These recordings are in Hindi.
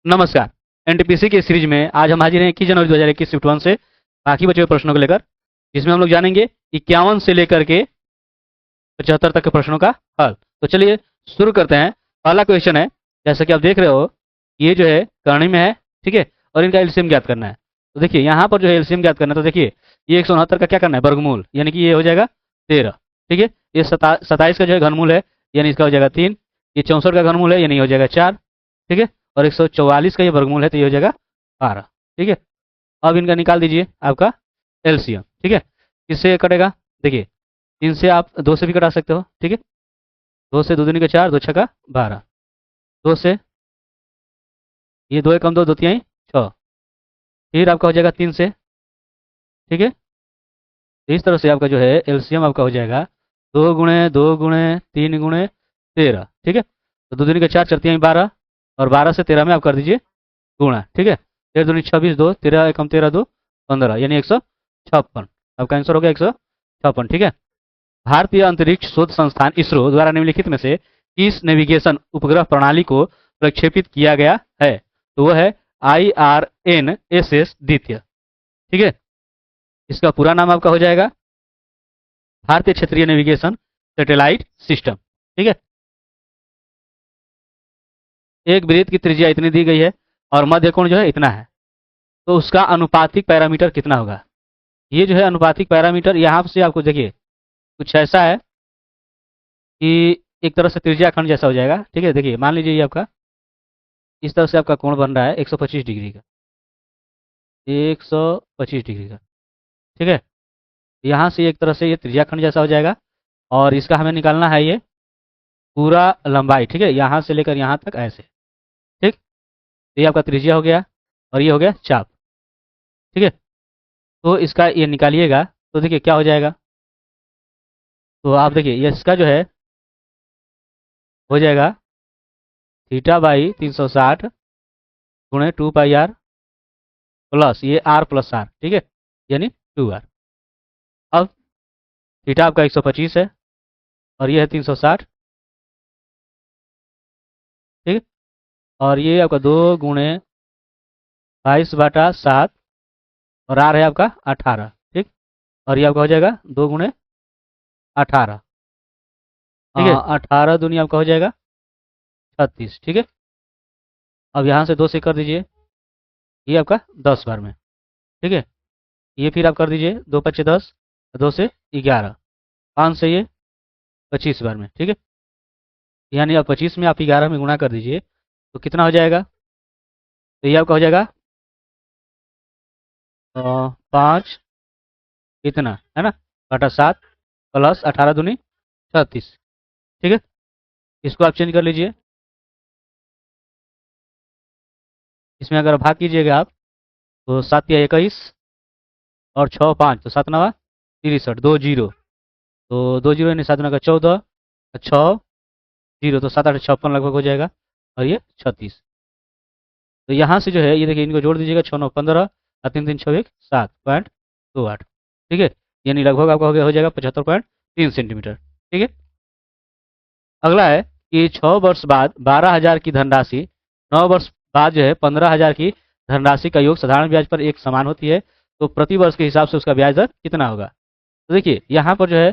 नमस्कार। एनटीपीसी की सीरीज में आज हम हाजिर हैं 21 जनवरी 2021 शिफ्ट 1 से बाकी बचे हुए प्रश्नों को लेकर, जिसमें हम लोग जानेंगे 51 से लेकर के 75 तक के प्रश्नों का हल। तो चलिए शुरू करते हैं। पहला क्वेश्चन है, जैसा कि आप देख रहे हो, ये जो है करणी में है, ठीक है, और इनका एलसीएम ज्ञात करना है। तो देखिए यहाँ पर जो है एलसीएम ज्ञात करना है, तो देखिए ये 169 का क्या करना है, वर्गमूल, यानी कि ये हो जाएगा 13, ठीक है। ये 27 का जो है घनमूल है, यानी इसका हो जाएगा 3। ये 64 का घनमूल है, यानी हो जाएगा 4, ठीक है। और 144 का ये वर्गमूल है, तो ये हो जाएगा 12, ठीक है। अब इनका निकाल दीजिए आपका एलसीएम, ठीक है। किससे कटेगा, देखिए 3 से आप 2 से भी कटा सकते हो, ठीक है। 2 से 2 दूनी का 4, 2 छक्का 12, 2 से ये 2 एकम 2, 2 तिहाई 6, फिर आपका हो जाएगा 3 से, ठीक है। तो इस तरह से आपका जो है एलसीएम आपका हो जाएगा 2 गुणे 2 गुणे 3 गुणे 13, ठीक है। तो 2 दूनी का 4, 4 तिहाई 12, और 12 से 13 में आप कर दीजिए गुणा, ठीक है। 13 दूनी 26, 2 13 एकम 13, 2 15, यानी 156। आपका आंसर हो गया 156, ठीक है। भारतीय अंतरिक्ष शोध संस्थान इसरो द्वारा निम्नलिखित में से किस नेविगेशन उपग्रह प्रणाली को प्रक्षेपित किया गया है? तो वह है IRNSS द्वितीय, ठीक है। इसका पूरा नाम आपका हो जाएगा भारतीय क्षेत्रीय नेविगेशन सैटेलाइट सिस्टम, ठीक है। एक वृत्त की त्रिज्या इतनी दी गई है और मध्य कोण जो है इतना है, तो उसका अनुपातिक पैरामीटर कितना होगा? ये जो है अनुपातिक पैरामीटर यहाँ से आपको देखिए कुछ ऐसा है कि एक तरह से त्रिज्या खंड जैसा हो जाएगा, ठीक है। देखिए मान लीजिए ये आपका इस तरह से आपका कोण बन रहा है 125 डिग्री का, 125 डिग्री का, ठीक है। यहाँ से एक तरह से ये त्रिज्या खंड जैसा हो जाएगा, और इसका हमें निकालना है ये पूरा लंबाई, ठीक है, यहाँ से लेकर यहाँ तक ऐसे, ठीक। तो ये आपका त्रिज्या हो गया और ये हो गया चाप, ठीक है। तो इसका ये निकालिएगा तो देखिए क्या हो जाएगा। तो आप देखिए ये इसका जो है हो जाएगा थीटा बाई 360 गुणे 2 पाई आर प्लस ये आर प्लस आर, ठीक है, यानी 2 आर। अब थीटा आपका 125 है और ये है 360, ठीक है। और ये आपका 2 गुणे 22/7 और आर है आपका 18, ठीक। और ये आपका हो जाएगा 2 गुणे 18, ठीक है। 18 दूनी आपका हो जाएगा 36, ठीक है। अब यहाँ से 2 से कर दीजिए, ये आपका 10 बार में, ठीक है। ये फिर आप कर दीजिए 2 × 5 = 10, 2 से 11, 5 से ये 25 बार में, ठीक है। यानी आप 25 में आप 11 में गुणा कर दीजिए तो कितना हो जाएगा। तो ये आपका हो जाएगा 5 इतना है ना, बटा 7 प्लस 18 दूनी 36, ठीक है। इसको आप चेंज कर लीजिए, इसमें अगर भाग कीजिएगा आप तो 7 या 21 और 6 5, तो 7 9 63, 2 जीरो, तो 2 जीरो यानी 7 9 का 14, 6 जीरो, तो 7 8 56 लगभग हो जाएगा, और ये 36। तो यहाँ से जो है ये देखिए इनको जोड़ दीजिएगा, 6 9 15 और 3 3 6 1 7.28, ठीक है। यानी लगभग आपका हो जाएगा 75.3 सेंटीमीटर, ठीक है। अगला है कि 6 वर्ष बाद 12,000 की धनराशि 9 वर्ष बाद जो है 15,000 की धनराशि का योग साधारण ब्याज पर एक समान होती है, तो प्रति वर्ष के हिसाब से उसका ब्याज दर कितना होगा? तो देखिए यहाँ पर जो है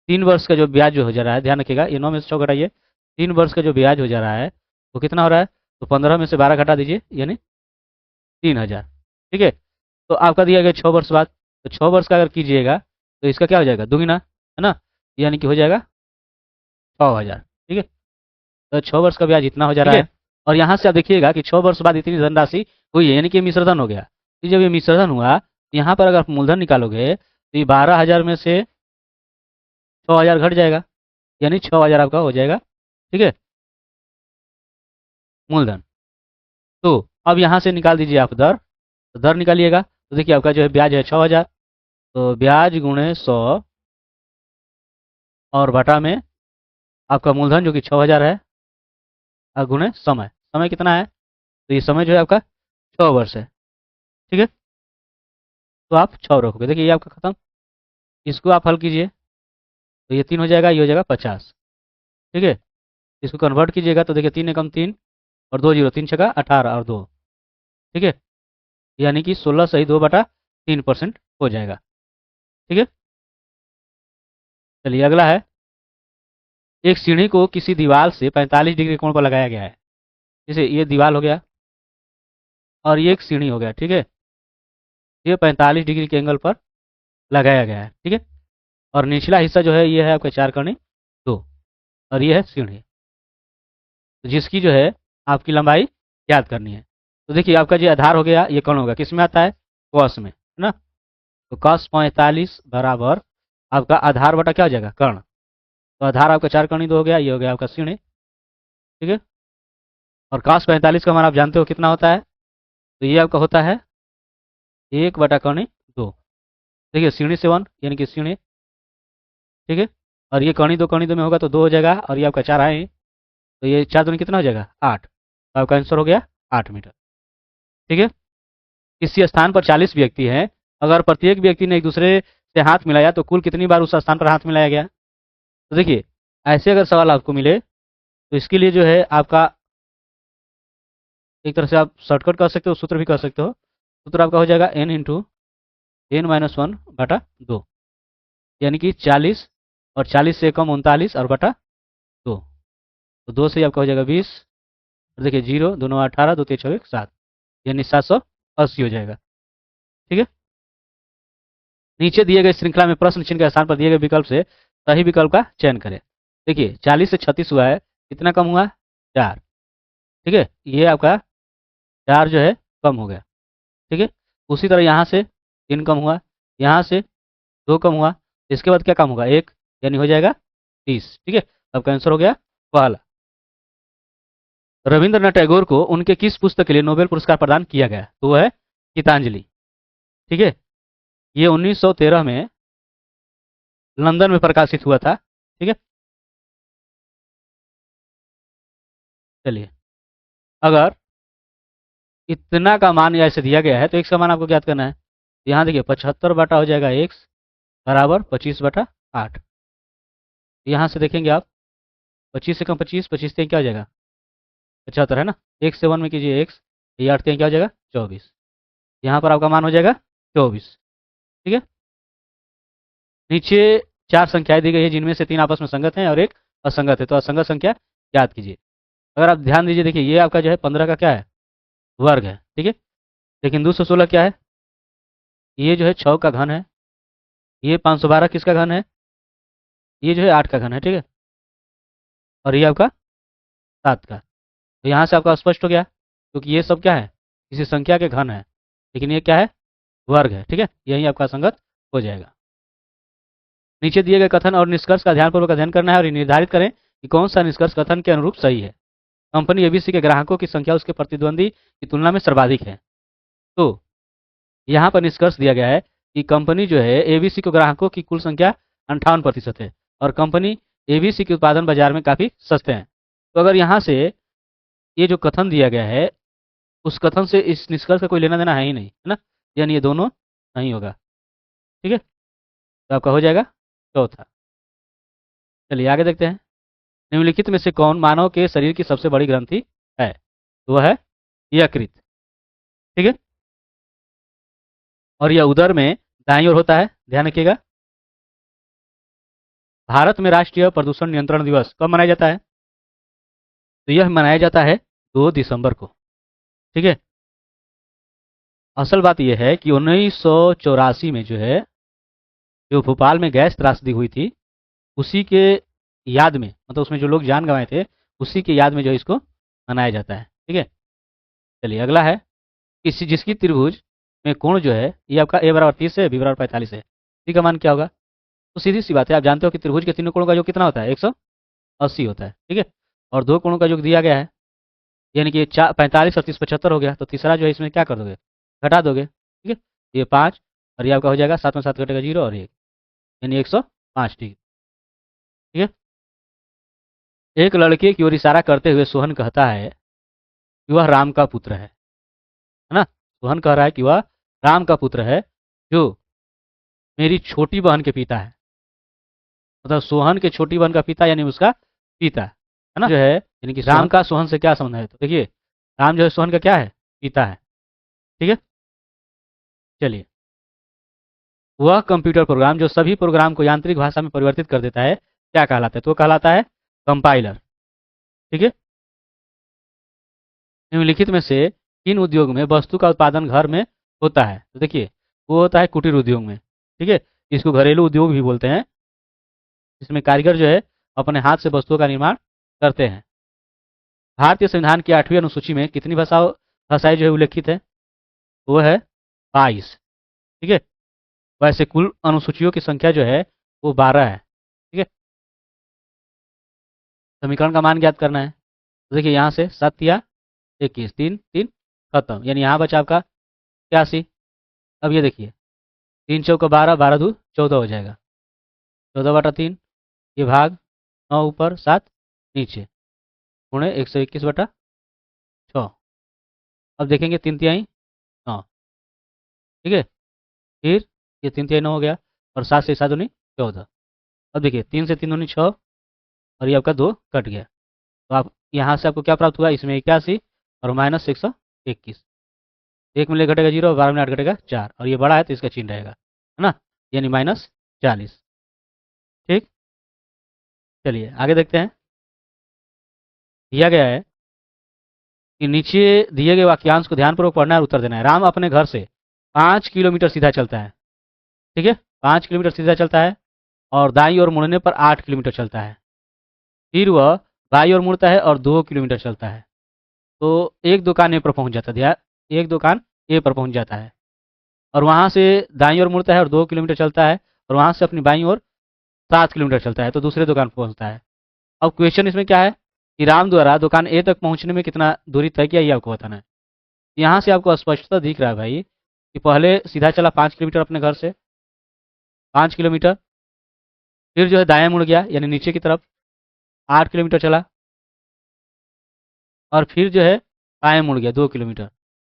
3 वर्ष का जो ब्याज जो हो जा रहा है, ध्यान रखिएगा, ये 9 में से 6 घटाइए, 3 वर्ष का जो ब्याज हो जा रहा है वो कितना हो रहा है, तो 15 में से 12 घटा दीजिए, यानी 3,000, ठीक है। तो आपका दिया गया 6 वर्ष बाद, तो 6 वर्ष का अगर कीजिएगा तो इसका क्या हो जाएगा, दुगुना, है ना, यानी कि हो जाएगा 6,000, ठीक है। तो 6 वर्ष का ब्याज इतना हो जा रहा है। और यहाँ से आप देखिएगा कि 6 वर्ष बाद इतनी धनराशि हुई है, यानी कि मिश्रधन हो गया। तो जब ये मिश्रधन हुआ तो यहाँ पर अगर आप मूलधन निकालोगे तो ये 12,000 में से 6,000 घट जाएगा, यानी 6,000 आपका हो जाएगा, ठीक है, मूलधन। तो अब यहाँ से निकाल दीजिए आप दर, तो दर निकालिएगा तो देखिए आपका जो है ब्याज है 6,000, तो ब्याज गुणे 100 और बटा में आपका मूलधन जो कि 6,000 है, और गुणे समय, समय कितना है, तो ये समय जो है आपका 6 वर्ष है, ठीक है। तो आप 6 रखोगे, देखिए ये आपका खत्म। इसको आप हल कीजिए तो ये 3 हो जाएगा, ये हो जाएगा 50, ठीक है। इसको कन्वर्ट कीजिएगा तो देखिए 3 एकम 3 और 2 जीरो, 3 छक्का 18 और 2, ठीक है, यानी कि 16 सही 2/3% हो जाएगा। ठीक है, चलिए अगला है, एक सीढ़ी को किसी दीवार से 45 डिग्री कोण पर लगाया गया है। जैसे ये दीवार हो गया और ये एक सीढ़ी हो गया, ठीक है, ये 45 डिग्री के एंगल पर लगाया गया है। ठीक है, और निचला हिस्सा जो है ये है आपका 4 2 और ये है सीढ़ी, तो जिसकी जो है आपकी लंबाई याद करनी है। तो देखिए आपका जो आधार हो गया ये कौन होगा, किस में आता है, कॉस में, है ना। तो cos 45 बराबर आपका आधार बटा क्या हो जाएगा, कर्ण। तो आधार आपका 4 2 हो गया, ये हो गया आपका सीढ़ी। ठीक है, और cos 45 का मान आप जानते हो कितना होता है, तो ये आपका होता है 1/2। देखिए सीढ़ी से 1 यानी कि सीढ़ी, ठीक है, और ये कणी दो में होगा तो 2 हो जाएगा, और ये आपका 4 आए तो ये 4 दूनी कितना हो जाएगा 8, तो आपका आंसर हो गया 8 मीटर। ठीक है, किसी स्थान पर 40 व्यक्ति हैं, अगर प्रत्येक व्यक्ति ने एक दूसरे से हाथ मिलाया तो कुल कितनी बार उस स्थान पर हाथ मिलाया गया। तो देखिए ऐसे अगर सवाल आपको मिले तो इसके लिए जो है आपका एक तरह से आप शॉर्टकट कर सकते हो, सूत्र भी कर सकते हो। सूत्र आपका हो जाएगा n×n-1/2, यानी कि 40 और 40 से कम 39 और बटा 2, तो 2 से आपका हो जाएगा 20, और देखिए 0 2 9 18 2 3 6 7, यानी 780 हो जाएगा। ठीक है, नीचे दिए गए श्रृंखला में प्रश्न चिन्ह के स्थान पर दिए गए विकल्प से सही विकल्प का चयन करें। देखिए 40 से 36 हुआ है, कितना कम हुआ, 4। ठीक है, ये आपका 4 जो है कम हो गया। ठीक है, उसी तरह यहाँ से 3 कम हुआ, यहाँ से 2 कम हुआ, इसके बाद क्या कम होगा 1, यानी हो जाएगा 30। ठीक है, आपका आंसर हो गया पहला। रविंद्रनाथ टैगोर को उनके किस पुस्तक के लिए नोबेल पुरस्कार प्रदान किया गया, तो वो है गीतांजलि। ठीक है, ये 1913 में लंदन में प्रकाशित हुआ था। ठीक है, चलिए अगर इतना का मान ऐसे दिया गया है तो x का मान आपको ज्ञात करना है। यहाँ देखिए 75 बटा हो जाएगा x बराबर 25/8। यहाँ से देखेंगे आप 25 से कम 25, 25 से क्या हो जाएगा 75, है ना, 1 से 1 में कीजिए x, ये 8 क्या हो जाएगा 24, यहाँ पर आपका मान हो जाएगा 24। ठीक है, नीचे 4 संख्याएं दी गई है जिनमें से 3 आपस में संगत हैं और एक असंगत है, तो असंगत संख्या याद कीजिए। अगर आप ध्यान दीजिए, देखिए ये आपका जो है 15 का क्या है, वर्ग है। ठीक है, लेकिन 216 क्या है, ये जो है 6 का घन है, ये 512 किसका घन है, ये जो है 8 का घन है। ठीक है, और ये आपका 7 का। तो यहाँ से आपका स्पष्ट हो गया, क्योंकि ये सब क्या है, किसी संख्या के घन है, लेकिन ये क्या है, वर्ग है। ठीक है, यही आपका संगत हो जाएगा। नीचे दिए गए कथन और निष्कर्ष का ध्यानपूर्वक अध्ययन करना है और निर्धारित करें कि कौन सा निष्कर्ष कथन के अनुरूप सही है। कंपनी एबीसी के ग्राहकों की संख्या उसके प्रतिद्वंदी की तुलना में सर्वाधिक है। तो यहाँ पर निष्कर्ष दिया गया है कि कंपनी जो है एबीसी के ग्राहकों की कुल संख्या 58% है, और कंपनी एबीसी के उत्पादन बाजार में काफी सस्ते हैं। तो अगर यहाँ से ये जो कथन दिया गया है उस कथन से इस निष्कर्ष का कोई लेना देना है ही नहीं, है ना, यानी ये दोनों नहीं होगा। ठीक है, तो आपका हो जाएगा चौथा। चलिए आगे देखते हैं, निम्नलिखित में से कौन मानव के शरीर की सबसे बड़ी ग्रंथि है, तो वह है यकृत। ठीक है, और यह उदर में दाईं ओर होता है, ध्यान रखिएगा। भारत में राष्ट्रीय प्रदूषण नियंत्रण दिवस कब मनाया जाता है, तो यह मनाया जाता है 2 दिसंबर को। ठीक है, असल बात यह है कि 1984 में जो है, जो भोपाल में गैस त्रासदी हुई थी उसी के याद में, मतलब उसमें जो लोग जान गंवाए थे उसी के याद में जो इसको मनाया जाता है। ठीक है, चलिए अगला है, किसी जिसकी त्रिभुज में कोण जो है ये आपका a बराबर 30 है, b बराबर 45 है, सी का मान क्या होगा। तो सीधी सी बात है, आप जानते हो कि त्रिभुज के तीनों कोणों का योग कितना होता है, 180 होता है। ठीक है, और 2 कोणों का योग दिया गया है, यानी कि 45 और 30 75 हो गया, तो तीसरा जो है इसमें क्या कर दोगे, घटा दोगे। ठीक है, ये 5 और ये आपका हो जाएगा 7 में 7 घटेगा 0 और 1, यानी 105 डिग्री। ठीक है, एक लड़के की ओर इशारा करते हुए सोहन कहता है कि वह राम का पुत्र है ना। सोहन कह रहा है कि वह राम का पुत्र है जो मेरी छोटी बहन के पिता है, मतलब सोहन के छोटी बहन का पिता यानी उसका पिता, है ना, जो है, यानी कि राम का सोहन से क्या संबंध है, तो देखिए राम जो है सोहन का क्या है, पिता है। ठीक है, चलिए। वह कंप्यूटर प्रोग्राम जो सभी प्रोग्राम को यांत्रिक भाषा में परिवर्तित कर देता है क्या कहलाता है, तो कहलाता है कंपाइलर। ठीक है, निम्नलिखित में से किन उद्योग में वस्तु का उत्पादन घर में होता है, तो देखिए वो होता है कुटीर उद्योग में। ठीक है, इसको घरेलू उद्योग भी बोलते हैं। इसमें कारीगर जो है अपने हाथ से वस्तुओं का निर्माण करते हैं। भारतीय संविधान की 8वीं अनुसूची में कितनी भाषाएं जो है उल्लेखित है, वो है 22। ठीक है, वैसे कुल अनुसूचियों की संख्या जो है वो 12 है। ठीक है, समीकरण का मान ज्ञात करना है। तो देखिए यहाँ से 7 या 21, 3 3 खत्म, यानी यहाँ बचा आपका 81। अब ये देखिए 3 चौका 12, 12 दू 14 हो जाएगा, 14/3, ये भाग 9 ऊपर 7 नीचे, गुणे 121/6। अब देखेंगे 3 तिहाई 9। ठीक है, फिर ये 3 तिहाई 9 हो गया, और 7 से 7 दूनी 14। अब देखिए 3 से 3 दूनी 6, और ये आपका 2 कट गया। तो आप यहाँ से आपको क्या प्राप्त हुआ, इसमें 81 और माइनस 121। एक में ले घटेगा 0, 12 में 8 घटेगा 4, और ये बड़ा है तो इसका चिन्ह रहेगा, है ना, यानी -40। ठीक, चलिए आगे देखते हैं। दिया गया है कि नीचे दिए गए वाक्यांश को ध्यानपूर्वक पढ़ना है और उत्तर देना है। राम अपने घर से 5 किलोमीटर सीधा चलता है। ठीक है, 5 किलोमीटर सीधा चलता है और दाईं ओर मुड़ने पर 8 किलोमीटर चलता है। फिर वह बाईं ओर मुड़ता है और 2 किलोमीटर चलता है। तो एक दुकान ए पर पहुंच जाता है, एक दुकान ए पर पहुंच जाता है, और वहां से दाईं ओर मुड़ता है और 2 किलोमीटर चलता है, और वहां से अपनी बाईं ओर 7 किलोमीटर चलता है, तो दूसरे दुकान पर पहुंचता है। अब क्वेश्चन इसमें क्या है कि राम द्वारा दुकान ए तक पहुंचने में कितना दूरी तय किया, ये आपको बताना है। यहाँ से आपको स्पष्टता दिख रहा है भाई कि पहले सीधा चला 5 किलोमीटर अपने घर से, 5 किलोमीटर, फिर जो है दाएं मुड़ गया यानी नीचे की तरफ 8 किलोमीटर चला, और फिर जो है बाएं मुड़ गया 2 किलोमीटर,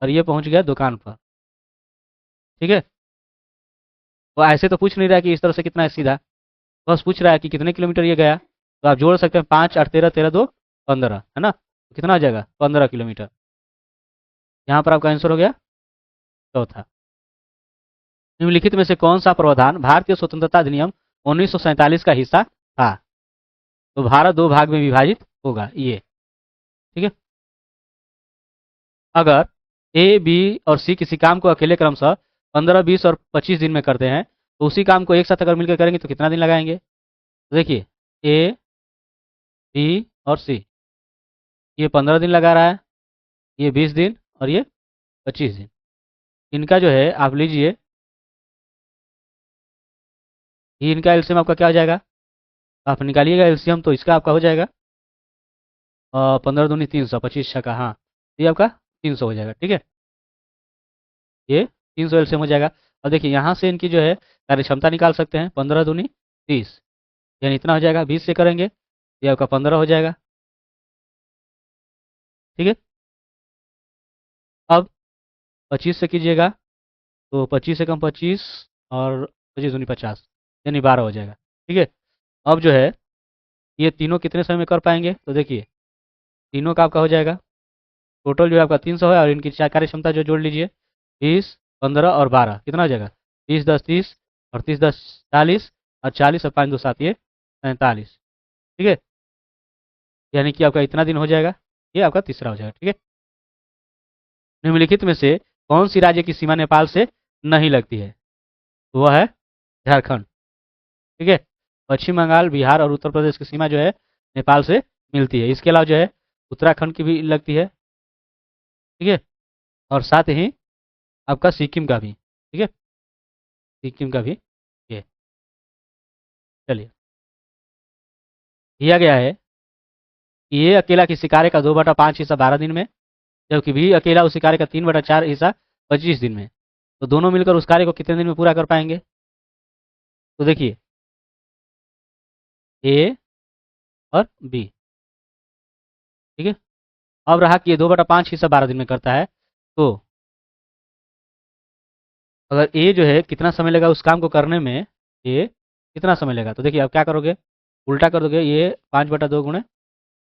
और ये पहुंच गया दुकान पर। ठीक है, वो ऐसे तो पूछ नहीं रहा है कि इस तरह से कितना है सीधा, बस पूछ रहा है कि कितने किलोमीटर ये गया। तो आप जोड़ सकते हैं 5 8 13, 13 2 15, है ना, तो कितना आ जाएगा 15 किलोमीटर। यहाँ पर आपका आंसर हो गया चौथा। निम्नलिखित में से कौन सा प्रावधान भारतीय स्वतंत्रता अधिनियम 1947 का हिस्सा था, तो भारत 2 भाग में विभाजित होगा ये। ठीक है, अगर ए बी और सी किसी काम को अकेले क्रमशः 15 20 और 25 दिन में करते हैं, तो उसी काम को एक साथ अगर मिलकर करेंगे तो कितना दिन लगाएंगे, तो देखिए ए बी और सी, ये 15 दिन लगा रहा है, ये 20 दिन और ये 25 दिन। इनका जो है आप लीजिए, ये इनका एलसीएम आपका क्या हो जाएगा, आप निकालिएगा एलसीएम, तो इसका आपका हो जाएगा 15 दूनी 300, 25 का, हाँ, ये आपका 300 हो जाएगा। ठीक है, ये 300 एलसीएम हो जाएगा। और देखिए यहाँ से इनकी जो है कार्य क्षमता निकाल सकते हैं, 15 दूनी 30, यानी इतना हो जाएगा। 20 से करेंगे ये आपका 15 हो जाएगा। ठीक है, अब 25 से कीजिएगा तो 25 से कम 25, और 25 दूनी 50, यानी 12 हो जाएगा। ठीक है, अब जो है ये तीनों कितने समय में कर पाएंगे, तो देखिए तीनों का आपका हो जाएगा, टोटल जो है आपका 300 है, और इनकी कार्य क्षमता जो जोड़ लीजिए 20 15 और 12, कितना हो जाएगा 30 10 30, और 30 10 40, और 40 और 5 2 7, ये 47। ठीक है, यानी कि आपका इतना दिन हो जाएगा, ये आपका तीसरा हो जाएगा। ठीक है, निम्नलिखित में से कौन सी राज्य की सीमा नेपाल से नहीं लगती है, तो वह है झारखंड। ठीक है, पश्चिम बंगाल बिहार और उत्तर प्रदेश की सीमा जो है नेपाल से मिलती है। इसके अलावा जो है उत्तराखंड की भी लगती है। ठीक है, और साथ ही आपका सिक्किम का भी। ठीक है, सिक्किम का भी ये। चलिए, दिया गया है कि ये अकेला किसी कार्य का 2/5 हिस्सा 12 दिन में, जबकि भी अकेला उसी कार्य का 3/4 हिस्सा 25 दिन में, तो दोनों मिलकर उस कार्य को कितने दिन में पूरा कर पाएंगे, तो देखिए ए और बी। ठीक है, अब रहा कि ये 2/5 हिस्सा 12 दिन में करता है, तो अगर ए जो है कितना समय लगा उस काम को करने में, ए कितना समय लेगा, तो देखिए आप क्या करोगे, उल्टा कर दोगे, ये 5/2 गुणे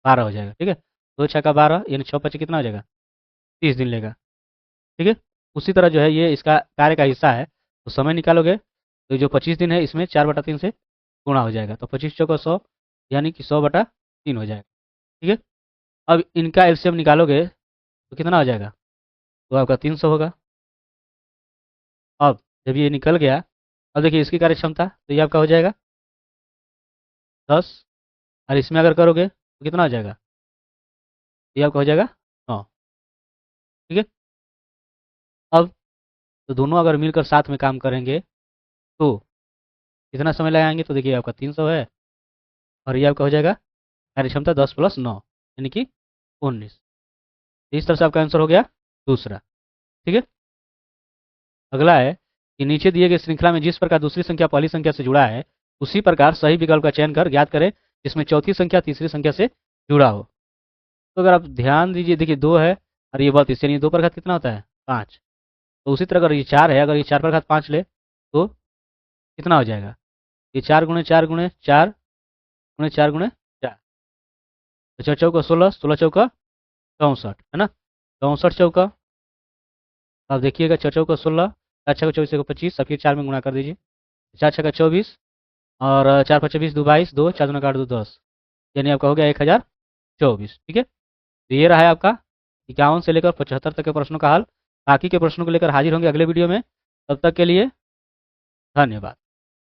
12 हो जाएगा। ठीक है, 2 6 का 12, यानी 6 5 कितना हो जाएगा 30 दिन लेगा। ठीक है, उसी तरह जो है ये इसका कार्य का हिस्सा है, तो समय निकालोगे तो जो 25 दिन है इसमें 4/3 से गुणा हो जाएगा, तो 25×4 = 100, यानी कि 100/3 हो जाएगा। ठीक है, अब इनका एलसीएम निकालोगे तो कितना हो जाएगा, तो आपका 300 होगा। अब जब ये निकल गया, अब देखिए इसकी कार्यक्षमता, तो ये आपका हो जाएगा 10, और इसमें अगर करोगे तो कितना हो जाएगा, ये आपका हो जाएगा 9। ठीक है, अब तो दोनों अगर मिलकर साथ में काम करेंगे तो कितना समय लगाएंगे, तो देखिए आपका 300 है, और ये आपका हो जाएगा कार्यक्षमता 10 + 9 यानी कि 19। इस तरह से आपका आंसर हो गया दूसरा। ठीक है, अगला है कि नीचे दिए गए श्रृंखला में जिस प्रकार दूसरी संख्या पहली संख्या से जुड़ा है, उसी प्रकार सही विकल्प का चयन कर ज्ञात करें जिसमें चौथी संख्या तीसरी संख्या से जुड़ा हो। तो अगर आप ध्यान दीजिए, देखिए 2 है और ये 32, यानी 2 पर घात कितना होता है, 5। तो उसी तरह अगर ये 4 है, अगर ये 4 पर घात 5 ले तो कितना हो जाएगा, ये 4×4×4 तो 4 चौका 16, 16 चौका 64, है ना, 64 चौका। अब देखिएगा 4 चौका 16, 4 छक्का 24 25, फिर 4 में गुणा कर दीजिए, 4 छक्का 24, और 4 5 20, 2 22, 2 4 दूना 8 2 10, यानी आपका हो गया 1024। ठीक है, तो ये रहा है आपका 51 से लेकर 75 तक के प्रश्नों का हल। बाकी के प्रश्नों को लेकर हाजिर होंगे अगले वीडियो में, तब तक के लिए धन्यवाद।